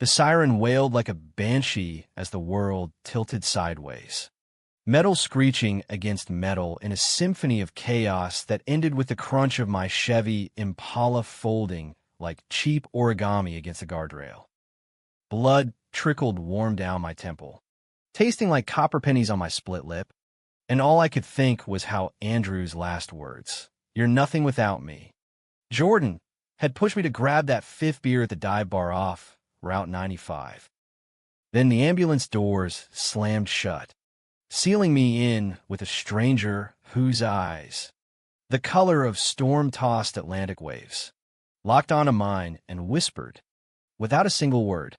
The siren wailed like a banshee as the world tilted sideways. Metal screeching against metal in a symphony of chaos that ended with the crunch of my Chevy Impala folding like cheap origami against a guardrail. Blood trickled warm down my temple, tasting like copper pennies on my split lip, and all I could think was how Andrew's last words, "You're nothing without me," Jordan, had pushed me to grab that fifth beer at the dive bar off Route 95. Then the ambulance doors slammed shut, sealing me in with a stranger whose eyes, the color of storm-tossed Atlantic waves, locked onto mine and whispered, without a single word,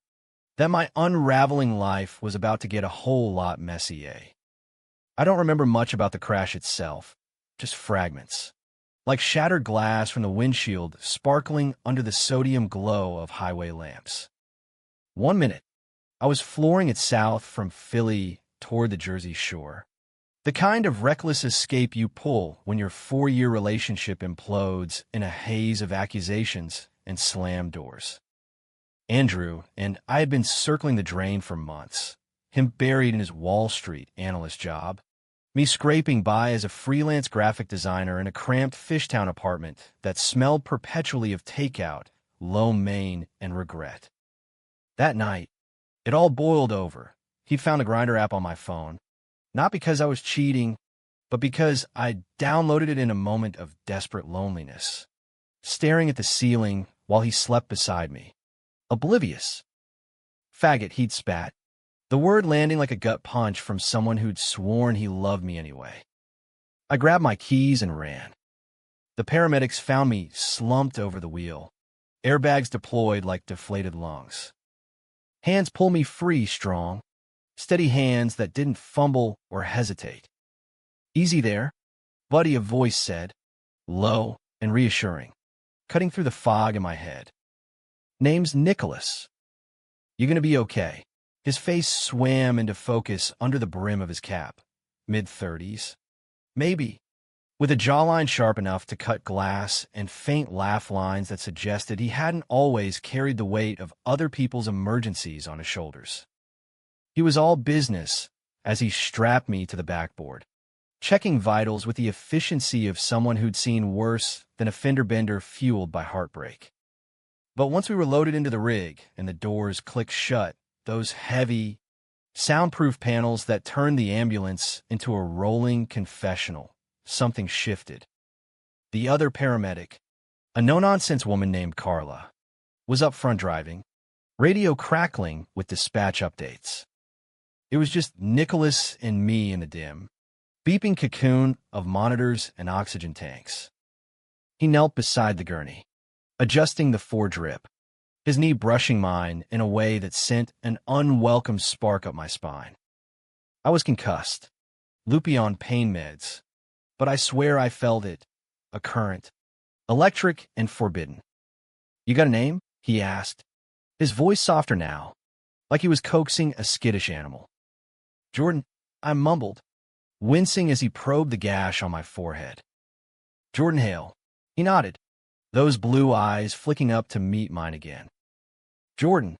that my unraveling life was about to get a whole lot messier. I don't remember much about the crash itself, just fragments, like shattered glass from the windshield sparkling under the sodium glow of highway lamps. 1 minute, I was flooring it south from Philly toward the Jersey Shore. The kind of reckless escape you pull when your 4-year relationship implodes in a haze of accusations and slammed doors. Andrew and I had been circling the drain for months, him buried in his Wall Street analyst job, me scraping by as a freelance graphic designer in a cramped Fishtown apartment that smelled perpetually of takeout, lo mein, and regret. That night, it all boiled over. He'd found a Grindr app on my phone, not because I was cheating, but because I'd downloaded it in a moment of desperate loneliness, staring at the ceiling while he slept beside me, oblivious. Faggot, he'd spat, the word landing like a gut punch from someone who'd sworn he loved me anyway. I grabbed my keys and ran. The paramedics found me slumped over the wheel, airbags deployed like deflated lungs. Hands pull me free, strong. Steady hands that didn't fumble or hesitate. "Easy there," buddy, a voice said, low and reassuring, cutting through the fog in my head. "Name's Nicholas. You gonna be okay?" His face swam into focus under the brim of his cap. Mid-30s. Maybe. With a jawline sharp enough to cut glass and faint laugh lines that suggested he hadn't always carried the weight of other people's emergencies on his shoulders. He was all business as he strapped me to the backboard, checking vitals with the efficiency of someone who'd seen worse than a fender bender fueled by heartbreak. But once we were loaded into the rig and the doors clicked shut, those heavy, soundproof panels that turned the ambulance into a rolling confessional, something shifted. The other paramedic, a no-nonsense woman named Carla, was up front driving, radio crackling with dispatch updates. It was just Nicholas and me in the dim, beeping cocoon of monitors and oxygen tanks. He knelt beside the gurney, adjusting the fore-drip, his knee brushing mine in a way that sent an unwelcome spark up my spine. I was concussed, loopy on pain meds, but I swear I felt it, a current, electric and forbidden. "You got a name?" he asked, his voice softer now, like he was coaxing a skittish animal. "Jordan," I mumbled, wincing as he probed the gash on my forehead. "Jordan Hale." He nodded, those blue eyes flicking up to meet mine again. "Jordan.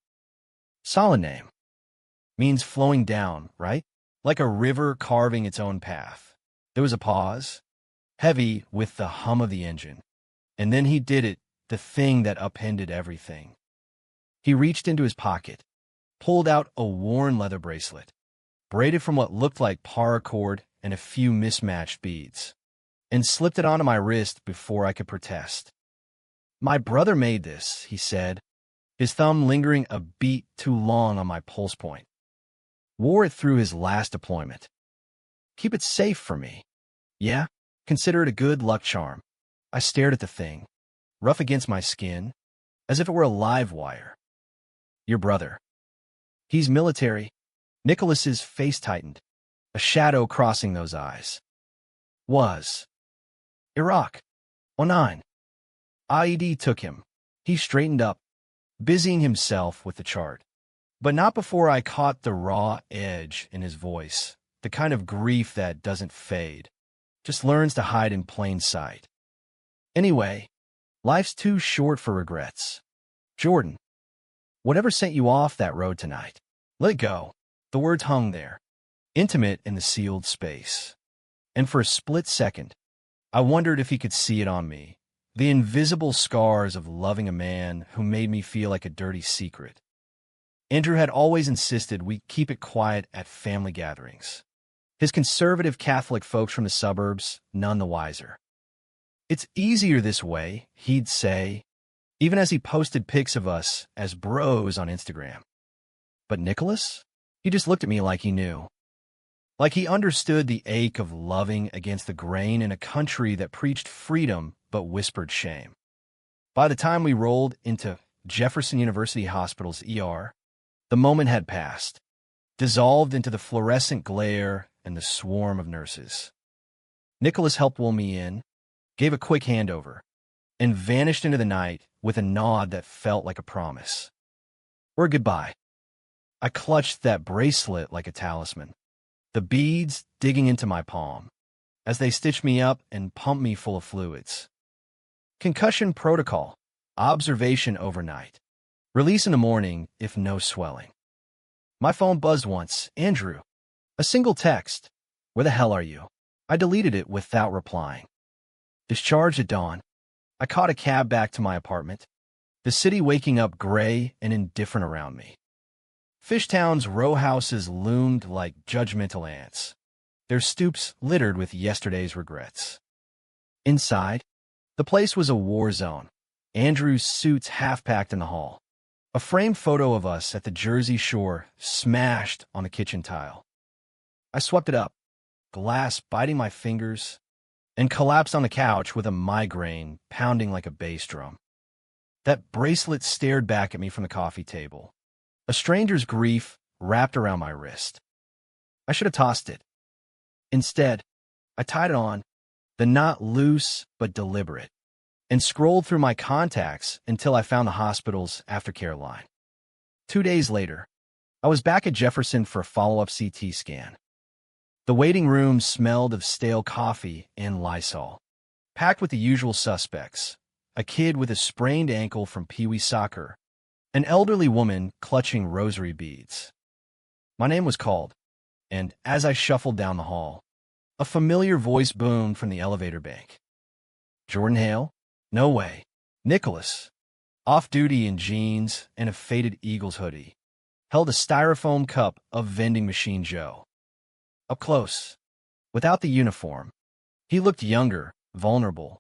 Solid name. Means flowing down, right? Like a river carving its own path." There was a pause, heavy with the hum of the engine. And then he did it, the thing that upended everything. He reached into his pocket, pulled out a worn leather bracelet, braided from what looked like paracord and a few mismatched beads, and slipped it onto my wrist before I could protest. "My brother made this," he said, his thumb lingering a beat too long on my pulse point. "Wore it through his last deployment. Keep it safe for me." "Yeah? Consider it a good luck charm." I stared at the thing, rough against my skin, as if it were a live wire. "Your brother. He's military." Nicholas's face tightened, a shadow crossing those eyes. "Was. Iraq. '09. IED took him." He straightened up, busying himself with the chart. But not before I caught the raw edge in his voice, the kind of grief that doesn't fade, just learns to hide in plain sight. "Anyway, life's too short for regrets. Jordan." Whatever sent you off that road tonight? Let it go. The words hung there, intimate in the sealed space. And for a split second, I wondered if he could see it on me, the invisible scars of loving a man who made me feel like a dirty secret. Andrew had always insisted we keep it quiet at family gatherings. His conservative Catholic folks from the suburbs, none the wiser. It's easier this way, he'd say, even as he posted pics of us as bros on Instagram. But Nicholas? He just looked at me like he knew. Like he understood the ache of loving against the grain in a country that preached freedom but whispered shame. By the time we rolled into Jefferson University Hospital's ER, the moment had passed, dissolved into the fluorescent glare and the swarm of nurses. Nicholas helped wheel me in, gave a quick handover, and vanished into the night with a nod that felt like a promise. Or a goodbye. I clutched that bracelet like a talisman, the beads digging into my palm, as they stitched me up and pumped me full of fluids. Concussion protocol, observation overnight, release in the morning if no swelling. My phone buzzed once. Andrew. A single text. Where the hell are you? I deleted it without replying. Discharged at dawn. I caught a cab back to my apartment, the city waking up gray and indifferent around me. Fishtown's row houses loomed like judgmental ants, their stoops littered with yesterday's regrets. Inside, the place was a war zone, Andrew's suits half-packed in the hall. A framed photo of us at the Jersey Shore smashed on the kitchen tile. I swept it up, glass biting my fingers, and collapsed on the couch with a migraine pounding like a bass drum. That bracelet stared back at me from the coffee table, a stranger's grief wrapped around my wrist. I should have tossed it. Instead, I tied it on, the knot loose but deliberate, and scrolled through my contacts until I found the hospital's aftercare line. 2 days later, I was back at Jefferson for a follow-up CT scan. The waiting room smelled of stale coffee and Lysol, packed with the usual suspects, a kid with a sprained ankle from Pee-wee soccer, an elderly woman clutching rosary beads. My name was called, and as I shuffled down the hall, a familiar voice boomed from the elevator bank. Jordan Hale? No way. Nicholas, off-duty in jeans and a faded Eagles hoodie, held a styrofoam cup of vending machine Joe. Up close, without the uniform, he looked younger, vulnerable,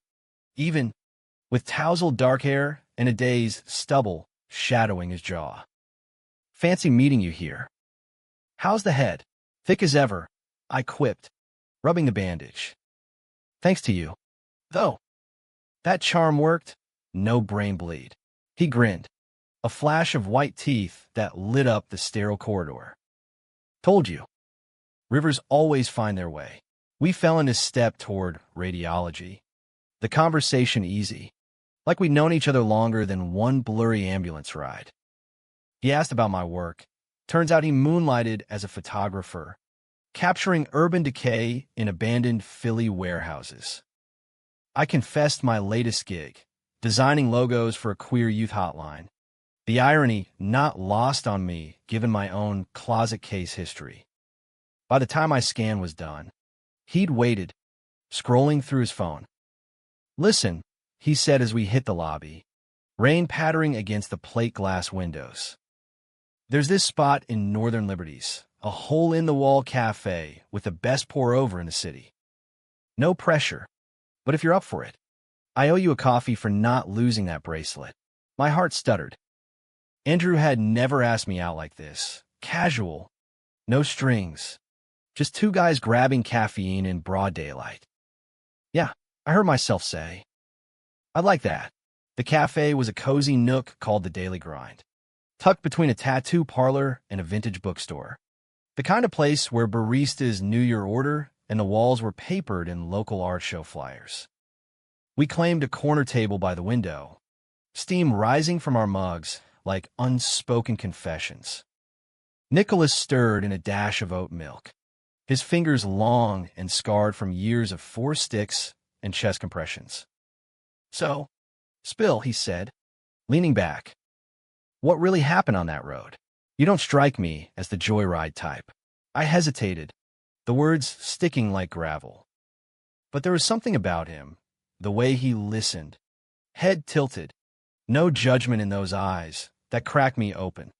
even with tousled dark hair and a day's stubble shadowing his jaw. Fancy meeting you here. How's the head? Thick as ever, I quipped, rubbing the bandage. Thanks to you. Though, that charm worked, no brain bleed. He grinned, a flash of white teeth that lit up the sterile corridor. Told you. Rivers always find their way. We fell in his step toward radiology. The conversation easy, like we'd known each other longer than one blurry ambulance ride. He asked about my work. Turns out he moonlighted as a photographer, capturing urban decay in abandoned Philly warehouses. I confessed my latest gig, designing logos for a queer youth hotline. The irony not lost on me given my own closet case history. By the time my scan was done, he'd waited, scrolling through his phone. Listen, he said as we hit the lobby, rain pattering against the plate glass windows. There's this spot in Northern Liberties, a hole-in-the-wall cafe with the best pour-over in the city. No pressure, but if you're up for it, I owe you a coffee for not losing that bracelet. My heart stuttered. Andrew had never asked me out like this. Casual, no strings. Just two guys grabbing caffeine in broad daylight. Yeah, I heard myself say. I'd like that. The cafe was a cozy nook called the Daily Grind, tucked between a tattoo parlor and a vintage bookstore. The kind of place where baristas knew your order and the walls were papered in local art show flyers. We claimed a corner table by the window, steam rising from our mugs like unspoken confessions. Nicholas stirred in a dash of oat milk, his fingers long and scarred from years of 4 sticks and chest compressions. So, spill, he said, leaning back. What really happened on that road? You don't strike me as the joyride type. I hesitated, the words sticking like gravel. But there was something about him, the way he listened, head tilted, no judgment in those eyes, that cracked me open.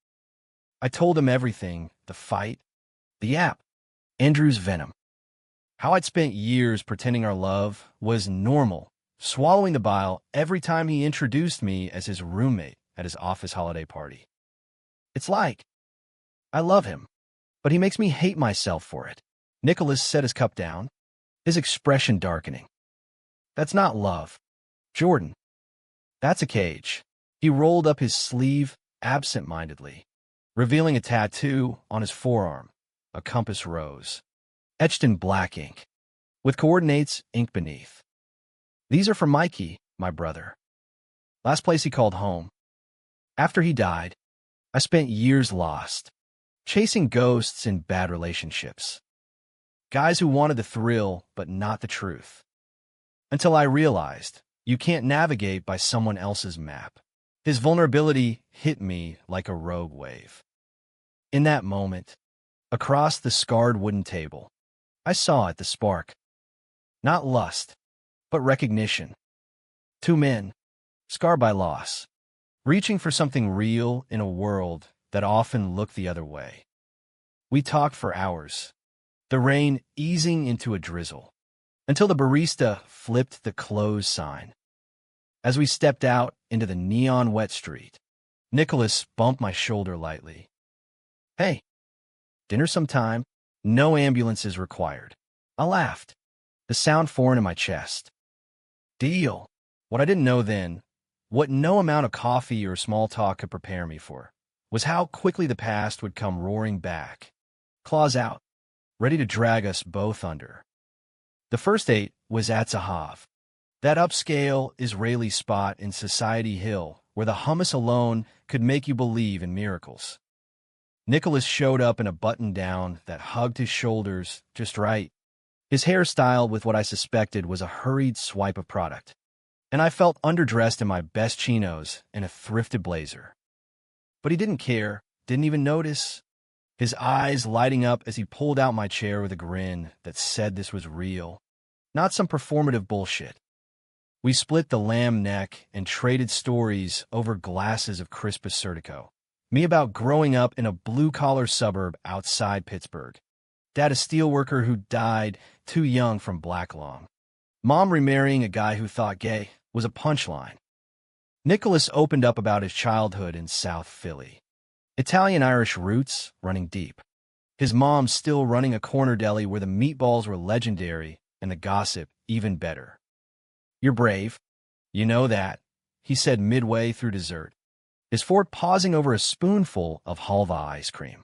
I told him everything, the fight, the app, Andrew's venom. How I'd spent years pretending our love was normal, swallowing the bile every time he introduced me as his roommate at his office holiday party. It's like, I love him, but he makes me hate myself for it. Nicholas set his cup down, his expression darkening. That's not love, Jordan. That's a cage. He rolled up his sleeve absent-mindedly, revealing a tattoo on his forearm, a compass rose, etched in black ink, with coordinates inked beneath. These are from Mikey, my brother. Last place he called home. After he died, I spent years lost, chasing ghosts in bad relationships. Guys who wanted the thrill, but not the truth. Until I realized you can't navigate by someone else's map. His vulnerability hit me like a rogue wave. In that moment, across the scarred wooden table, I saw it, the spark. Not lust, but recognition. Two men, scarred by loss, reaching for something real in a world that often looked the other way. We talked for hours, the rain easing into a drizzle, until the barista flipped the close sign. As we stepped out into the neon-wet street, Nicholas bumped my shoulder lightly. Hey, dinner sometime, no ambulances required. I laughed, the sound foreign in my chest. Deal. What I didn't know then, what no amount of coffee or small talk could prepare me for, was how quickly the past would come roaring back, claws out, ready to drag us both under. The first date was at Zahav, that upscale Israeli spot in Society Hill where the hummus alone could make you believe in miracles. Nicholas showed up in a button-down that hugged his shoulders just right, his hairstyle with what I suspected was a hurried swipe of product, and I felt underdressed in my best chinos and a thrifted blazer. But he didn't care, didn't even notice, his eyes lighting up as he pulled out my chair with a grin that said this was real, not some performative bullshit. We split the lamb neck and traded stories over glasses of Crispus Certico. Me about growing up in a blue-collar suburb outside Pittsburgh. Dad a steelworker who died too young from black lung. Mom remarrying a guy who thought gay was a punchline. Nicholas opened up about his childhood in South Philly. Italian-Irish roots running deep. His mom still running a corner deli where the meatballs were legendary and the gossip even better. You're brave. You know that, he said midway through dessert, his fork pausing over a spoonful of halva ice cream.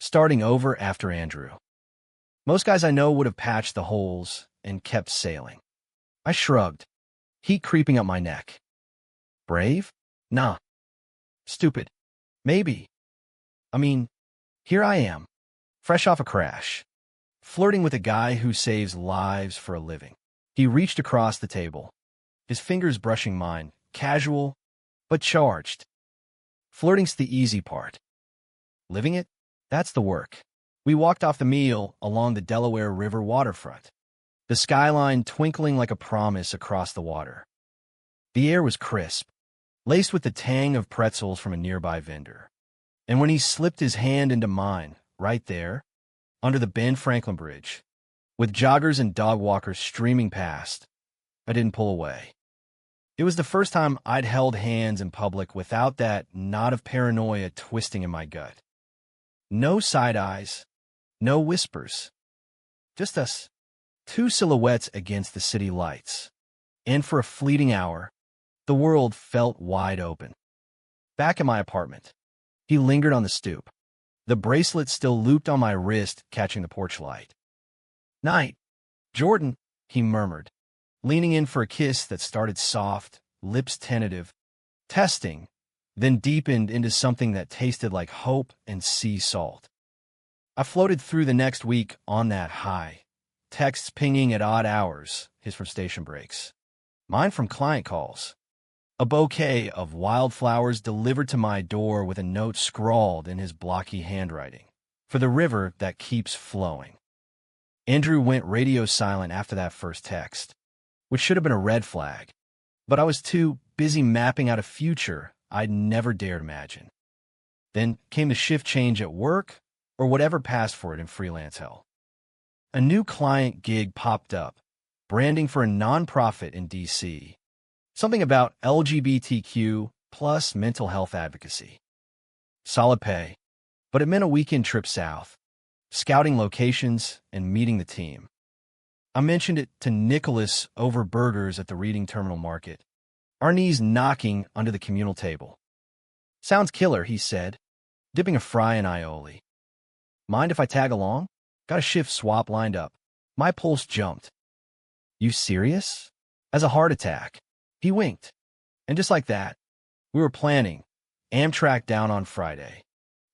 Starting over after Andrew. Most guys I know would have patched the holes and kept sailing. I shrugged, heat creeping up my neck. Brave? Nah. Stupid. Maybe. I mean, here I am, fresh off a crash, flirting with a guy who saves lives for a living. He reached across the table, his fingers brushing mine, casual, but charged. Flirting's the easy part. Living it? That's the work. We walked off the meal along the Delaware River waterfront, the skyline twinkling like a promise across the water. The air was crisp, laced with the tang of pretzels from a nearby vendor. And when he slipped his hand into mine, right there, under the Ben Franklin Bridge, with joggers and dog walkers streaming past, I didn't pull away. It was the first time I'd held hands in public without that knot of paranoia twisting in my gut. No side eyes, no whispers. Just us, two silhouettes against the city lights. And for a fleeting hour, the world felt wide open. Back in my apartment, he lingered on the stoop, the bracelet still looped on my wrist catching the porch light. Night, Jordan, he murmured, leaning in for a kiss that started soft, lips tentative, testing, then deepened into something that tasted like hope and sea salt. I floated through the next week on that high, texts pinging at odd hours, his from station breaks, mine from client calls. A bouquet of wildflowers delivered to my door with a note scrawled in his blocky handwriting. For the river that keeps flowing. Andrew went radio silent after that first text, which should have been a red flag, but I was too busy mapping out a future I'd never dared imagine. Then came the shift change at work, or whatever passed for it in freelance hell. A new client gig popped up, branding for a nonprofit in D.C., something about LGBTQ plus mental health advocacy. Solid pay, but it meant a weekend trip south, scouting locations and meeting the team. I mentioned it to Nicholas over burgers at the Reading Terminal Market, our knees knocking under the communal table. Sounds killer, he said, dipping a fry in aioli. Mind if I tag along? Got a shift swap lined up. My pulse jumped. You serious? As a heart attack. He winked. And just like that, we were planning Amtrak down on Friday.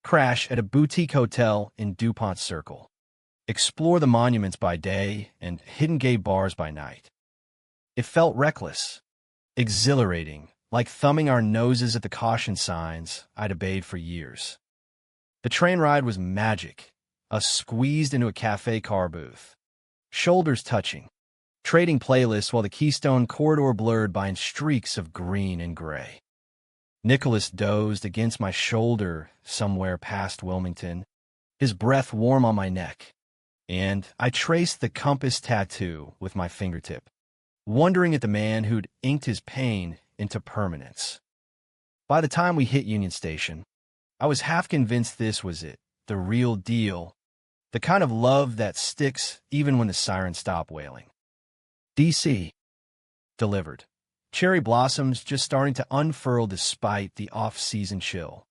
Crash at a boutique hotel in DuPont Circle. Explore the monuments by day and hidden gay bars by night. It felt reckless, exhilarating, like thumbing our noses at the caution signs I'd obeyed for years. The train ride was magic, us squeezed into a cafe car booth, shoulders touching, trading playlists while the Keystone corridor blurred by in streaks of green and gray. Nicholas dozed against my shoulder somewhere past Wilmington, his breath warm on my neck, and I traced the compass tattoo with my fingertip, wondering at the man who'd inked his pain into permanence. By the time we hit Union Station, I was half convinced this was it, the real deal, the kind of love that sticks even when the sirens stop wailing. D.C. Delivered. Cherry blossoms just starting to unfurl despite the off-season chill.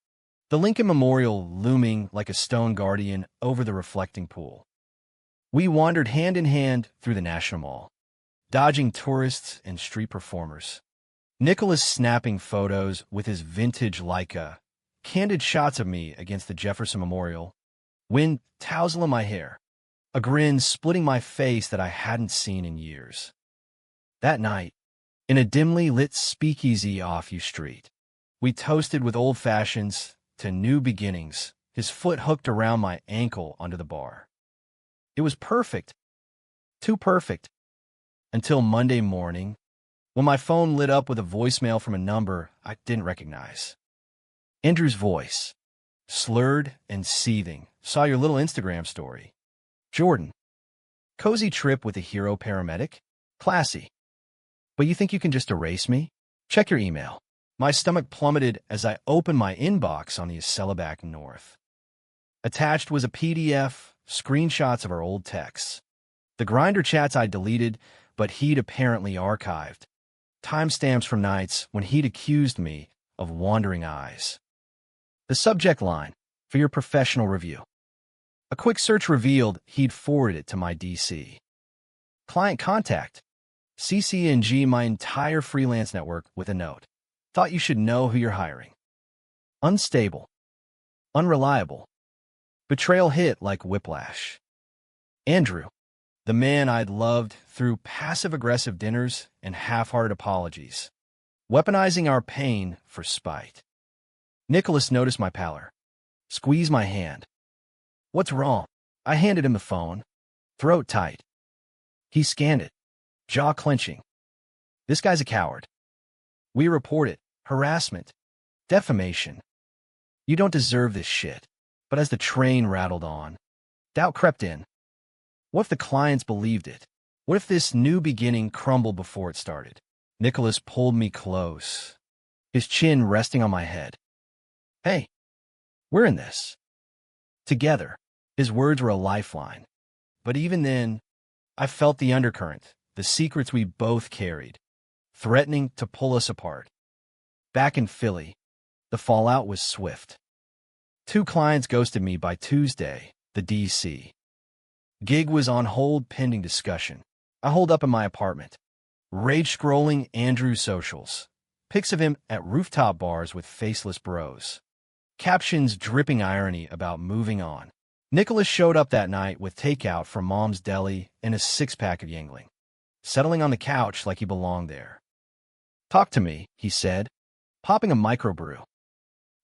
The Lincoln Memorial looming like a stone guardian over the reflecting pool. We wandered hand in hand through the National Mall, dodging tourists and street performers. Nicholas snapping photos with his vintage Leica, candid shots of me against the Jefferson Memorial, wind tousling my hair, a grin splitting my face that I hadn't seen in years. That night, in a dimly lit speakeasy off U Street, we toasted with old fashions to new beginnings, his foot hooked around my ankle under the bar. It was perfect, too perfect, until Monday morning, when my phone lit up with a voicemail from a number I didn't recognize. Andrew's voice, slurred and seething. Saw your little Instagram story. Jordan. Cozy trip with a hero paramedic? Classy. But you think you can just erase me? Check your email. My stomach plummeted as I opened my inbox on the Acela back north. Attached was a PDF, screenshots of our old texts. The Grindr chats I deleted, but he'd apparently archived. Timestamps from nights when he'd accused me of wandering eyes. The subject line, for your professional review. A quick search revealed he'd forwarded it to my DC. Client contact. CC&G my entire freelance network with a note. Thought you should know who you're hiring. Unstable. Unreliable. Betrayal hit like whiplash. Andrew, the man I'd loved through passive-aggressive dinners and half-hearted apologies, weaponizing our pain for spite. Nicholas noticed my pallor, squeezed my hand. What's wrong? I handed him the phone, throat tight. He scanned it, jaw clenching. This guy's a coward. We report it. Harassment. Defamation. You don't deserve this shit. But as the train rattled on, doubt crept in. What if the clients believed it? What if this new beginning crumbled before it started? Nicholas pulled me close, his chin resting on my head. Hey, we're in this. Together. His words were a lifeline. But even then, I felt the undercurrent, the secrets we both carried, threatening to pull us apart. Back in Philly, the fallout was swift. 2 clients ghosted me by Tuesday, the DC. Gig was on hold pending discussion. I holed up in my apartment, rage-scrolling Andrew's socials, pics of him at rooftop bars with faceless bros, captions dripping irony about moving on. Nicholas showed up that night with takeout from Mom's Deli and a 6-pack of Yingling, settling on the couch like he belonged there. Talk to me, he said, popping a microbrew.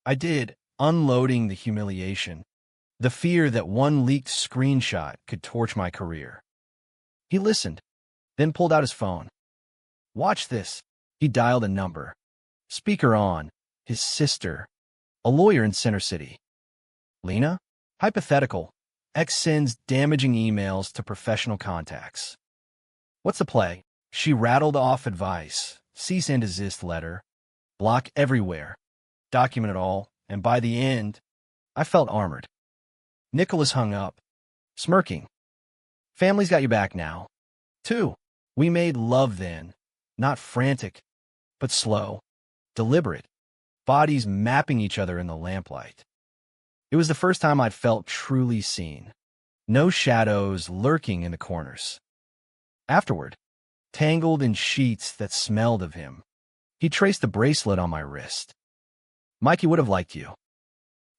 I did, unloading the humiliation, the fear that one leaked screenshot could torch my career. He listened, then pulled out his phone. Watch this. He dialed a number. Speaker on. His sister. A lawyer in Center City. Lena? Hypothetical. X sends damaging emails to professional contacts. What's the play? She rattled off advice. Cease and desist letter. Block everywhere. Document it all. And by the end, I felt armored. Nicholas hung up, smirking. Family's got you back now. 2. We made love then. Not frantic, but slow, deliberate, bodies mapping each other in the lamplight. It was the first time I'd felt truly seen. No shadows lurking in the corners. Afterward, tangled in sheets that smelled of him, he traced the bracelet on my wrist. Mikey would have liked you.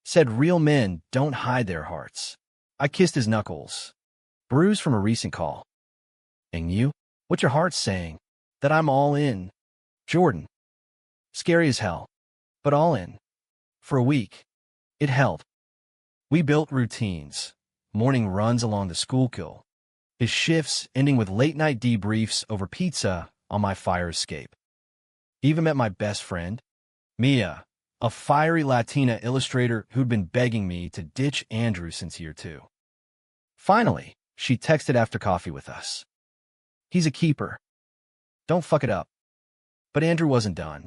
Said real men don't hide their hearts. I kissed his knuckles, bruised from a recent call. And you? What's your heart saying? That I'm all in. Jordan. Scary as hell, but all in. For a week, it held. We built routines, morning runs along the Schuylkill, his shifts ending with late-night debriefs over pizza on my fire escape. Even met my best friend, Mia, a fiery Latina illustrator who'd been begging me to ditch Andrew since year 2. Finally, she texted after coffee with us. He's a keeper. Don't fuck it up. But Andrew wasn't done.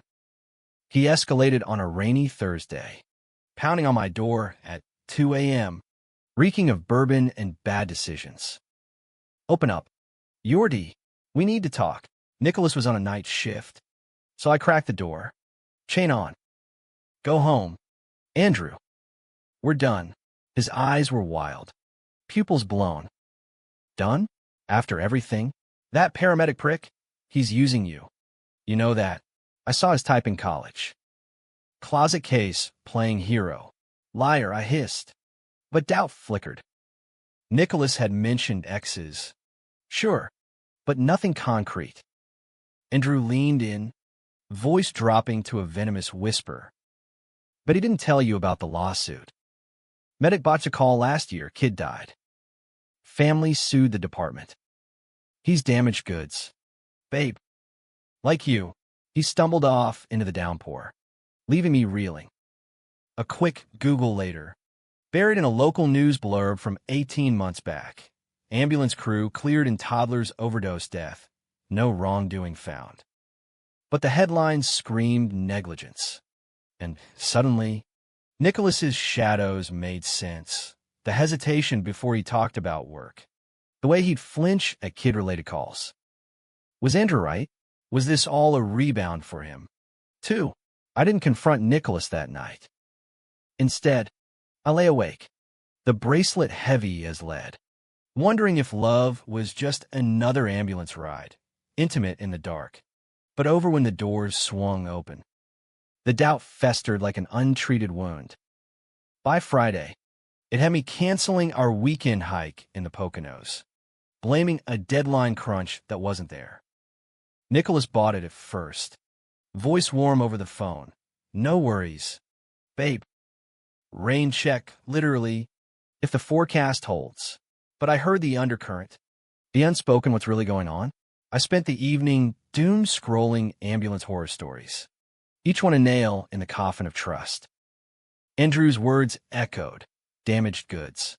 He escalated on a rainy Thursday, pounding on my door at 2 a.m., reeking of bourbon and bad decisions. Open up. Yordi, we need to talk. Nicholas was on a night shift, so I cracked the door. Chain on. Go home. Andrew. We're done. His eyes were wild. Pupils blown. Done? After everything? That paramedic prick? He's using you. You know that. I saw his type in college. Closet case, playing hero. Liar, I hissed. But doubt flickered. Nicholas had mentioned exes. Sure, but nothing concrete. Andrew leaned in, voice dropping to a venomous whisper. But he didn't tell you about the lawsuit. Medic botched a call last year, kid died. Family sued the department. He's damaged goods. Babe. Like you, he stumbled off into the downpour, leaving me reeling. A quick Google later, buried in a local news blurb from 18 months back. Ambulance crew cleared in toddler's overdose death. No wrongdoing found. But the headlines screamed negligence. And suddenly, Nicholas's shadows made sense. The hesitation before he talked about work. The way he'd flinch at kid-related calls. Was Andrew right? Was this all a rebound for him? 2. I didn't confront Nicholas that night. Instead, I lay awake, the bracelet heavy as lead, wondering if love was just another ambulance ride, intimate in the dark, but over when the doors swung open. The doubt festered like an untreated wound. By Friday, it had me canceling our weekend hike in the Poconos, blaming a deadline crunch that wasn't there. Nicholas bought it at first. Voice warm over the phone. No worries. Babe. Rain check, literally, if the forecast holds. But I heard the undercurrent. The unspoken what's really going on. I spent the evening doom-scrolling ambulance horror stories. Each one a nail in the coffin of trust. Andrew's words echoed. Damaged goods.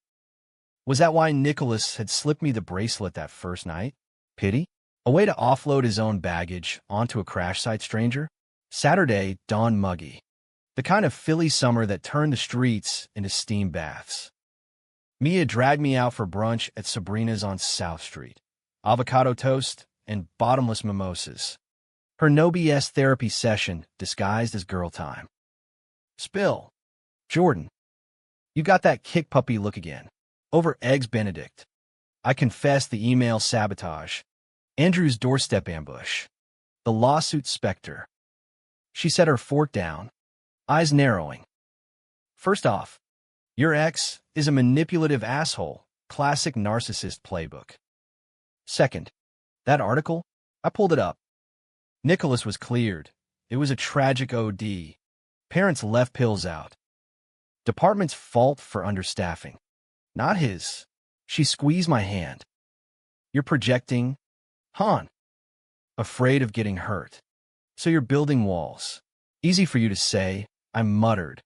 Was that why Nicholas had slipped me the bracelet that first night? Pity? A way to offload his own baggage onto a crash site stranger? Saturday dawned muggy. The kind of Philly summer that turned the streets into steam baths. Mia dragged me out for brunch at Sabrina's on South Street. Avocado toast and bottomless mimosas. Her no BS therapy session disguised as girl time. Spill. Jordan. You got that kick puppy look again. Over Eggs Benedict. I confessed the email sabotage. Andrew's doorstep ambush. The lawsuit specter. She set her fork down, eyes narrowing. First off, your ex is a manipulative asshole, classic narcissist playbook. Second, that article, I pulled it up. Nicholas was cleared. It was a tragic OD. Parents left pills out. Department's fault for understaffing. Not his. She squeezed my hand. You're projecting, Han. Afraid of getting hurt. So you're building walls. Easy for you to say, I muttered.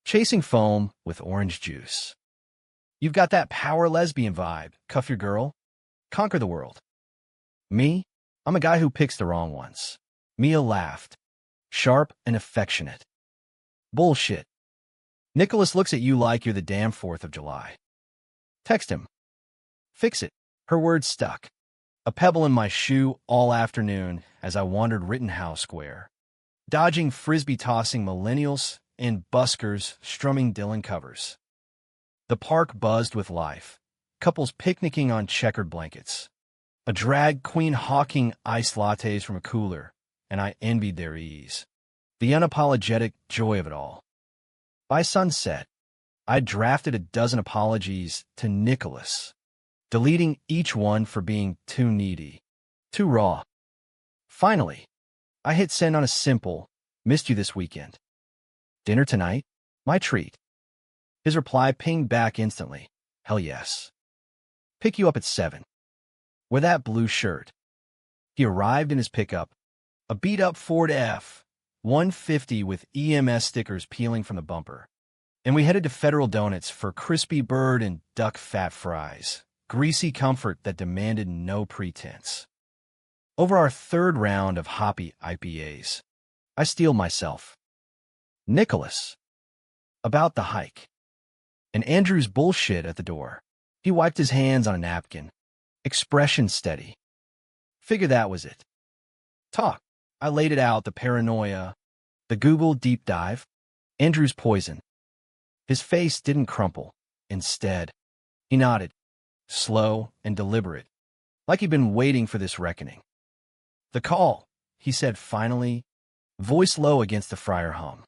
Chasing foam with orange juice. You've got that power lesbian vibe. Cuff your girl. Conquer the world. Me? I'm a guy who picks the wrong ones. Mia laughed. Sharp and affectionate. Bullshit. Nicholas looks at you like you're the damn 4th of July. Text him. Fix it. Her words stuck. A pebble in my shoe all afternoon as I wandered Rittenhouse Square, dodging frisbee-tossing millennials and buskers strumming Dylan covers. The park buzzed with life, couples picnicking on checkered blankets, a drag queen hawking iced lattes from a cooler, and I envied their ease, the unapologetic joy of it all. By sunset, I drafted a dozen apologies to Nicholas, deleting each one for being too needy, too raw. Finally, I hit send on a simple, missed you this weekend. Dinner tonight? My treat. His reply pinged back instantly. Hell yes. Pick you up at 7. Wear that blue shirt. He arrived in his pickup, a beat-up Ford F-150 with EMS stickers peeling from the bumper. And we headed to Federal Donuts for crispy bird and duck fat fries, greasy comfort that demanded no pretense. Over our third round of hoppy IPAs, I steeled myself. Nicholas. About the hike. And Andrew's bullshit at the door. He wiped his hands on a napkin. Expression steady. Figure that was it. Talk. I laid it out, the paranoia, the Google deep dive, Andrew's poison. His face didn't crumple. Instead, he nodded, slow and deliberate, like he'd been waiting for this reckoning. The call, he said finally, voice low against the fryer hum.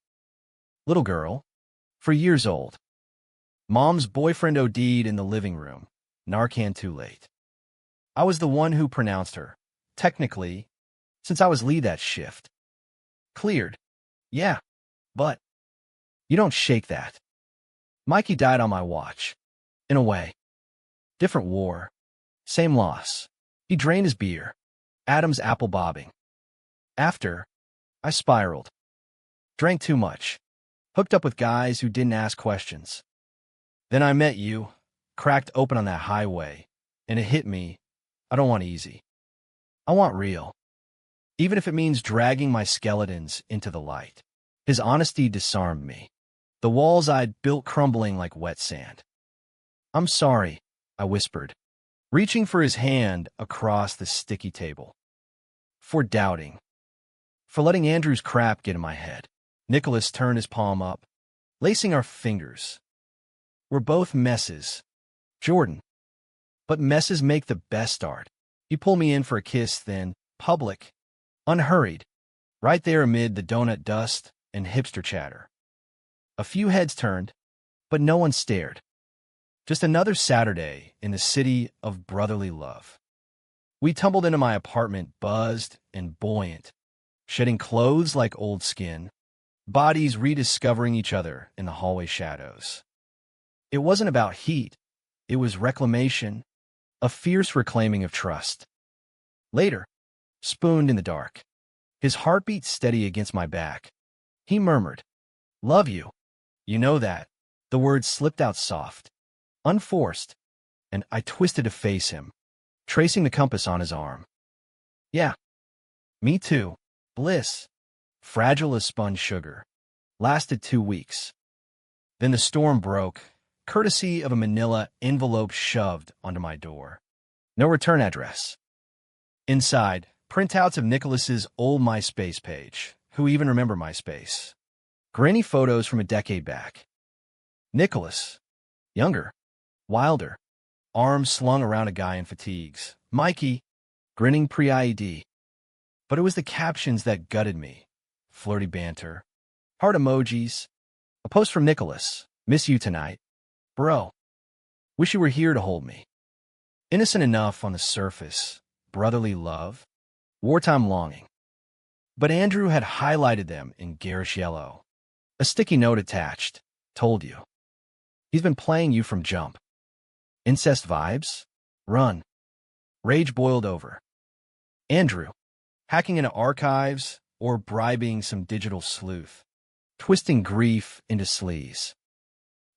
Little girl, 4 years old. Mom's boyfriend OD'd in the living room. Narcan too late. I was the one who pronounced her. Technically, since I was lead that shift. Cleared. Yeah, but you don't shake that. Mikey died on my watch. In a way. Different war. Same loss. He drained his beer. Adam's apple bobbing. After, I spiraled. Drank too much. Hooked up with guys who didn't ask questions. Then I met you, cracked open on that highway, and it hit me. I don't want easy. I want real. Even if it means dragging my skeletons into the light. His honesty disarmed me. The walls I'd built crumbling like wet sand. I'm sorry, I whispered, reaching for his hand across the sticky table. For doubting. For letting Andrew's crap get in my head. Nicholas turned his palm up, lacing our fingers. We're both messes, Jordan. But messes make the best art. He pulled me in for a kiss, then, public, unhurried, right there amid the donut dust and hipster chatter. A few heads turned, but no one stared. Just another Saturday in the city of brotherly love. We tumbled into my apartment buzzed and buoyant, shedding clothes like old skin, bodies rediscovering each other in the hallway shadows. It wasn't about heat. It was reclamation, a fierce reclaiming of trust. Later, spooned in the dark, his heartbeat steady against my back, he murmured, "Love you. You know that." The words slipped out soft, unforced, and I twisted to face him, tracing the compass on his arm. Yeah, me too. Bliss, fragile as spun sugar, lasted 2 weeks. Then the storm broke, courtesy of a manila envelope shoved onto my door. No return address. Inside, printouts of Nicholas's old MySpace page. Who even remember MySpace? Grainy photos from a decade back. Nicholas, younger, wilder, arms slung around a guy in fatigues. Mikey, grinning pre-IED. But it was the captions that gutted me. Flirty banter, heart emojis, a post from Nicholas. Miss you tonight. Bro. Wish you were here to hold me. Innocent enough on the surface. Brotherly love. Wartime longing. But Andrew had highlighted them in garish yellow. A sticky note attached. Told you. He's been playing you from jump. Incest vibes? Run. Rage boiled over. Andrew, hacking into archives or bribing some digital sleuth, twisting grief into sleaze.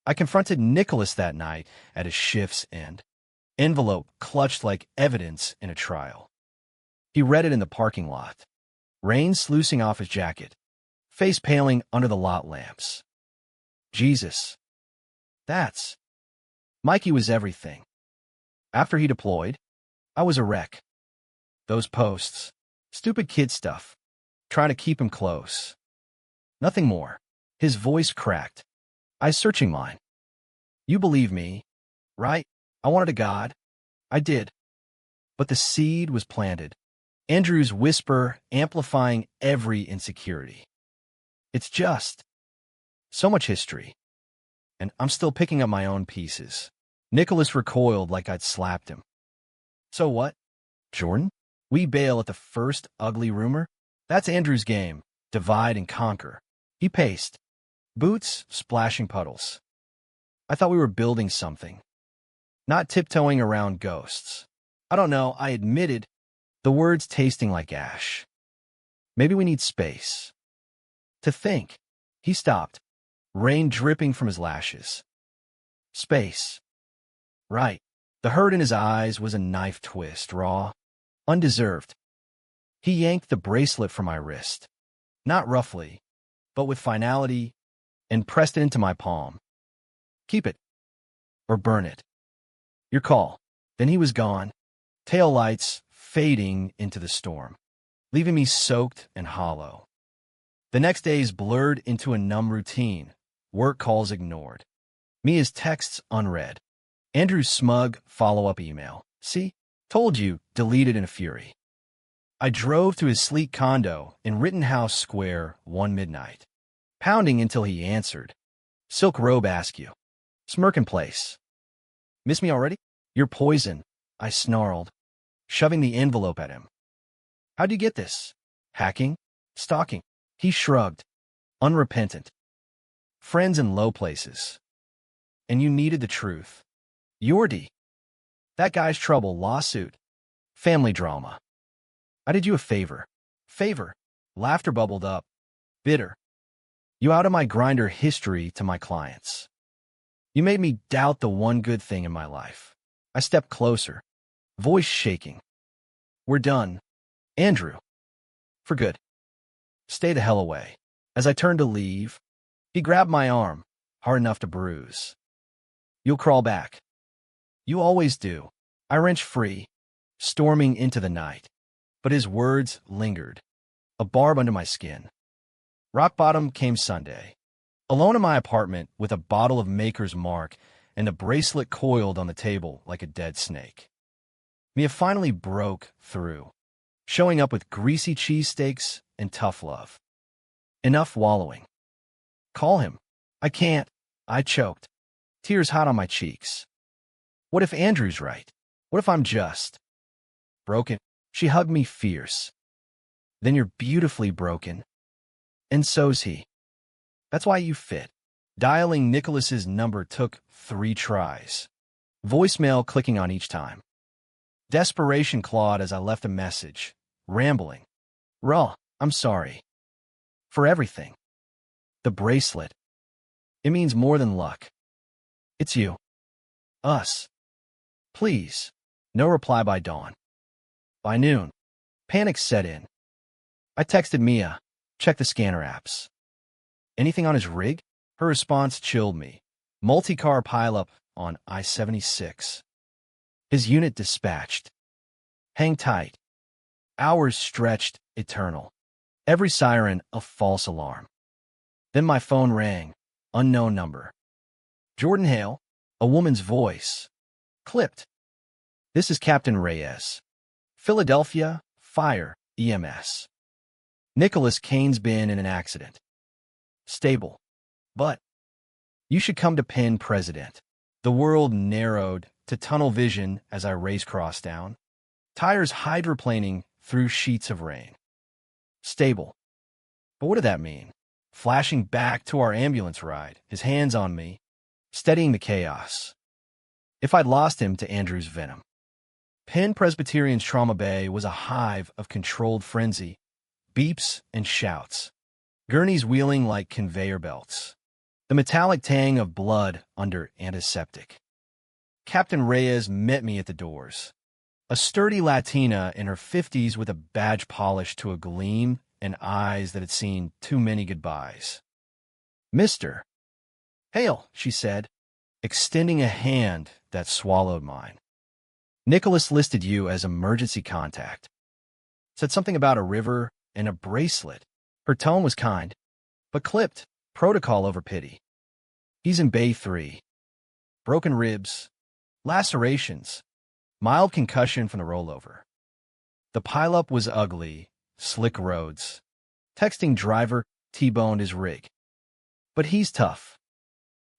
I confronted Nicholas that night at his shift's end, envelope clutched like evidence in a trial. He read it in the parking lot, rain sluicing off his jacket, face paling under the lot lamps. Jesus. That's... Mikey was everything. After he deployed, I was a wreck. Those posts, stupid kid stuff, trying to keep him close. Nothing more. His voice cracked. I searching mine. You believe me, right? I wanted a God. I did. But the seed was planted. Andrew's whisper amplifying every insecurity. It's just so much history. And I'm still picking up my own pieces. Nicholas recoiled like I'd slapped him. So what, Jordan? We bail at the first ugly rumor? That's Andrew's game. Divide and conquer. He paced. Boots splashing puddles. I thought we were building something. Not tiptoeing around ghosts. I don't know, I admitted, the words tasting like ash. Maybe we need space. To think. He stopped, rain dripping from his lashes. Space. Right. The hurt in his eyes was a knife twist, raw, undeserved. He yanked the bracelet from my wrist, not roughly, but with finality, and pressed it into my palm. Keep it, or burn it. Your call. Then he was gone, tail lights fading into the storm, leaving me soaked and hollow. The next days blurred into a numb routine, work calls ignored, Mia's texts unread, Andrew's smug follow-up email. See? Told you, deleted in a fury. I drove to his sleek condo in Rittenhouse Square one midnight, pounding until he answered. Silk robe askew. Smirk in place. Miss me already? You're poison, I snarled, shoving the envelope at him. How'd you get this? Hacking? Stalking? He shrugged, unrepentant. Friends in low places. And you needed the truth. Yordi. That guy's trouble, lawsuit. Family drama. I did you a favor. Favor. Laughter bubbled up. Bitter. You outed my grinder history to my clients. You made me doubt the one good thing in my life. I stepped closer, voice shaking. We're done. Andrew. For good. Stay the hell away. As I turned to leave, he grabbed my arm, hard enough to bruise. You'll crawl back. You always do. I wrenched free, storming into the night. But his words lingered, a barb under my skin. Rock bottom came Sunday. Alone in my apartment with a bottle of Maker's Mark and a bracelet coiled on the table like a dead snake. Mia finally broke through, showing up with greasy cheesesteaks and tough love. Enough wallowing. Call him. I can't. I choked, tears hot on my cheeks. What if Andrew's right? What if I'm just broken? She hugged me fierce. Then you're beautifully broken. And so's he. That's why you fit. Dialing Nicholas's number took 3 tries. Voicemail clicking on each time. Desperation clawed as I left a message, rambling. Raw, I'm sorry. For everything. The bracelet. It means more than luck. It's you. Us. Please. No reply by dawn. By noon, panic set in. I texted Mia, check the scanner apps. Anything on his rig? Her response chilled me. Multi-car pileup on I-76. His unit dispatched. Hang tight. Hours stretched eternal. Every siren a false alarm. Then my phone rang. Unknown number. Jordan Hale, a woman's voice. Clipped. This is Captain Reyes. Philadelphia, Fire, EMS. Nicholas Kane's been in an accident. Stable. But you should come to Penn President. The world narrowed to tunnel vision as I race cross down. Tires hydroplaning through sheets of rain. Stable. But what did that mean? Flashing back to our ambulance ride, his hands on me, steadying the chaos. If I'd lost him to Andrew's venom. Penn Presbyterian's trauma bay was a hive of controlled frenzy, beeps and shouts, gurneys wheeling like conveyor belts, the metallic tang of blood under antiseptic. Captain Reyes met me at the doors, a sturdy Latina in her 50s with a badge polished to a gleam and eyes that had seen too many goodbyes. "Mister." "Hail," she said, extending a hand that swallowed mine. "Nicholas listed you as emergency contact. Said something about a river and a bracelet." Her tone was kind, but clipped, protocol over pity. "He's in Bay 3. Broken ribs, lacerations, mild concussion from the rollover. The pileup was ugly, slick roads. Texting driver T-boned his rig. But he's tough.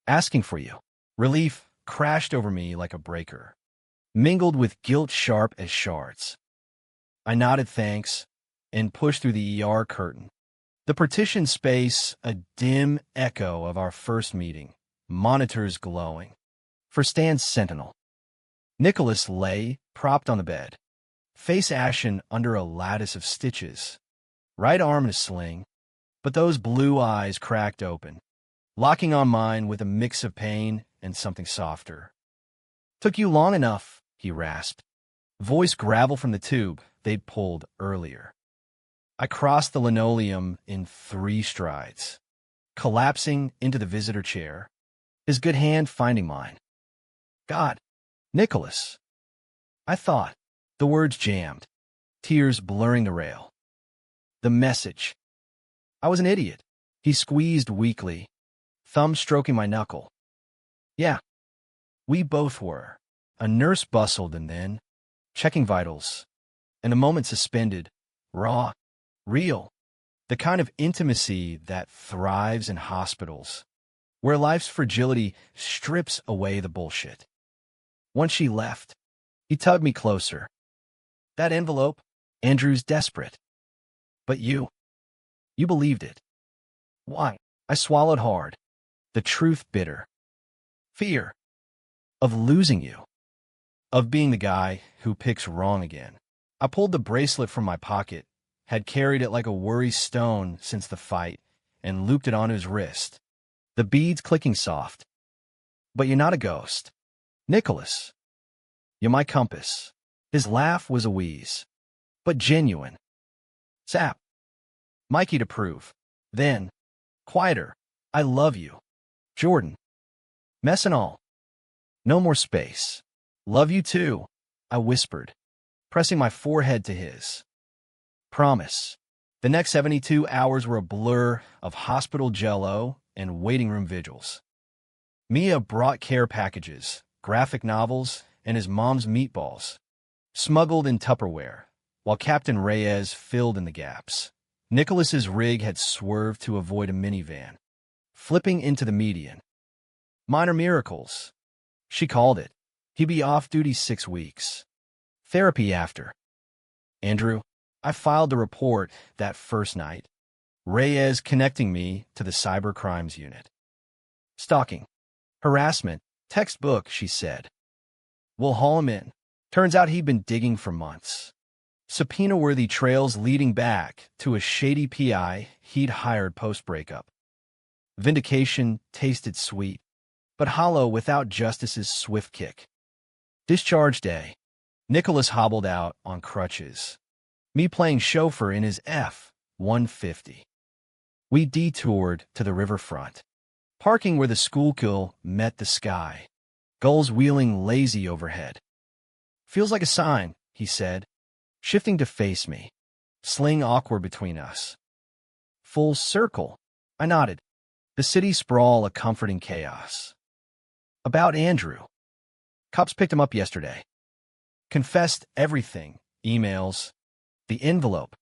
Asking for you." Relief crashed over me like a breaker, mingled with guilt sharp as shards. I nodded thanks and pushed through the ER curtain. The partition space, a dim echo of our first meeting, monitors glowing. For Stan's Sentinel. Nicholas lay, propped on the bed, face ashen under a lattice of stitches, right arm in a sling, but those blue eyes cracked open, locking on mine with a mix of pain and something softer. "Took you long enough," he rasped, voice gravel from the tube they'd pulled earlier. I crossed the linoleum in 3 strides, collapsing into the visitor chair, his good hand finding mine. "God, Nicholas." I thought. The words jammed, tears blurring the rail. The message. I was an idiot. He squeezed weakly, thumb stroking my knuckle. "Yeah, we both were." A nurse bustled and then, checking vitals, and a moment suspended, raw, real, the kind of intimacy that thrives in hospitals, where life's fragility strips away the bullshit. Once she left, he tugged me closer. "That envelope, Andrew's desperate. But you believed it." "Why?" I swallowed hard, the truth bitter. "Fear. Of losing you. Of being the guy who picks wrong again." I pulled the bracelet from my pocket, had carried it like a worry stone since the fight, and looped it on his wrist, the beads clicking soft. "But you're not a ghost, Nicholas. You're my compass." His laugh was a wheeze, but genuine. "Sap." Mikey to prove. Then, quieter. "I love you, Jordan. Mess and all. No more space." "Love you too," I whispered, pressing my forehead to his. "Promise." The next 72 hours were a blur of hospital jello and waiting room vigils. Mia brought care packages, graphic novels, and his mom's meatballs, smuggled in Tupperware, while Captain Reyes filled in the gaps. Nicholas's rig had swerved to avoid a minivan, flipping into the median. Minor miracles, she called it. He'd be off duty 6 weeks. Therapy after. Andrew, I filed the report that first night. Reyes connecting me to the cyber crimes unit. "Stalking. Harassment. Textbook," she said. "We'll haul him in." Turns out he'd been digging for months. Subpoena-worthy trails leading back to a shady PI he'd hired post-breakup. Vindication tasted sweet, but hollow without justice's swift kick. Discharge day. Nicholas hobbled out on crutches, me playing chauffeur in his F-150. We detoured to the riverfront, parking where the Schuylkill met the sky, gulls wheeling lazy overhead. "Feels like a sign," he said, shifting to face me, sling awkward between us. "Full circle," I nodded, the city sprawl a comforting chaos. "About Andrew. Cops picked him up yesterday. Confessed everything, emails, the envelope.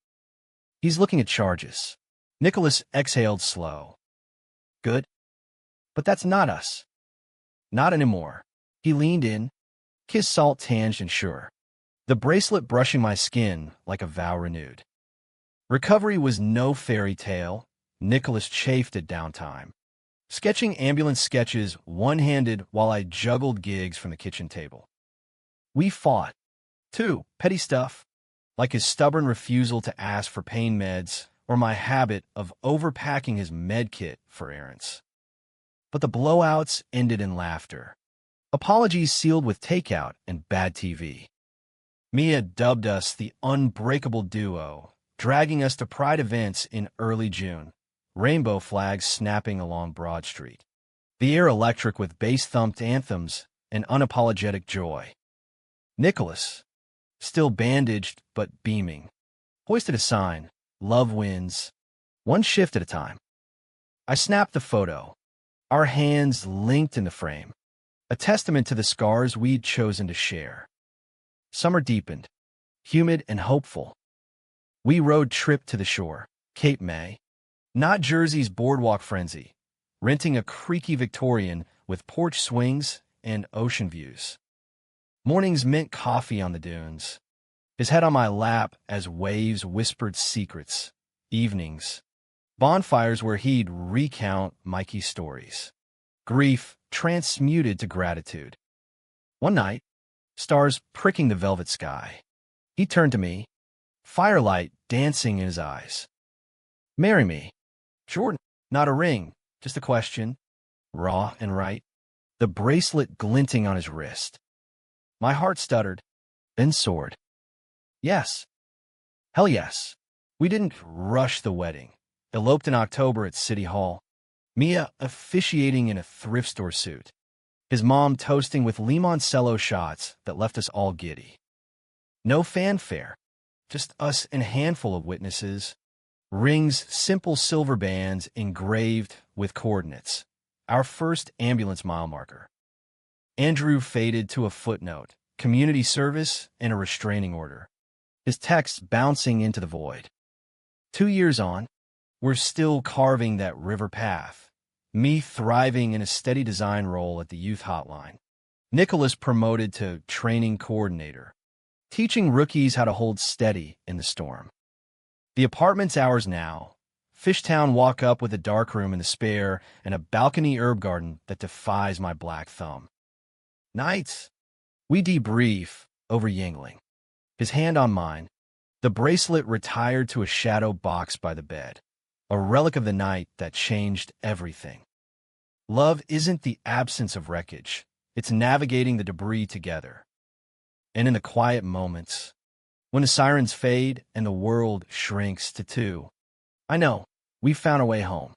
He's looking at charges." Nicholas exhaled slow. "Good. But that's not us. Not anymore." He leaned in, kiss salt tanged and sure, the bracelet brushing my skin like a vow renewed. Recovery was no fairy tale. Nicholas chafed at downtime, sketching ambulance sketches one-handed while I juggled gigs from the kitchen table. We fought, too, petty stuff, like his stubborn refusal to ask for pain meds or my habit of overpacking his med kit for errands. But the blowouts ended in laughter, apologies sealed with takeout and bad TV. Mia dubbed us the unbreakable duo, dragging us to Pride events in early June, rainbow flags snapping along Broad Street. The air electric with bass-thumped anthems and unapologetic joy. Nicholas, still bandaged but beaming, hoisted a sign, "Love wins," one shift at a time. I snapped the photo, our hands linked in the frame, a testament to the scars we'd chosen to share. Summer deepened, humid and hopeful. We road tripped to the shore, Cape May, not Jersey's boardwalk frenzy, renting a creaky Victorian with porch swings and ocean views. Mornings meant coffee on the dunes, his head on my lap as waves whispered secrets. Evenings, bonfires where he'd recount Mikey's stories. Grief transmuted to gratitude. One night, stars pricking the velvet sky, he turned to me, firelight dancing in his eyes. "Marry me." Jordan, not a ring, just a question, raw and right, the bracelet glinting on his wrist. My heart stuttered, then soared. Yes. Hell yes. We didn't rush the wedding. Eloped in October at City Hall. Mia officiating in a thrift store suit. His mom toasting with limoncello shots that left us all giddy. No fanfare. Just us and a handful of witnesses. Rings, simple silver bands engraved with coordinates. Our first ambulance mile marker. Andrew faded to a footnote, community service, and a restraining order. His text bouncing into the void. 2 years on, we're still carving that river path. Me thriving in a steady design role at the youth hotline. Nicholas promoted to training coordinator, teaching rookies how to hold steady in the storm. The apartment's ours now. Fishtown walk up with a darkroom in the spare and a balcony herb garden that defies my black thumb. Nights, we debrief over Yingling. His hand on mine, the bracelet retired to a shadow box by the bed, a relic of the night that changed everything. Love isn't the absence of wreckage, it's navigating the debris together. And in the quiet moments, when the sirens fade and the world shrinks to two, I know we found a way home.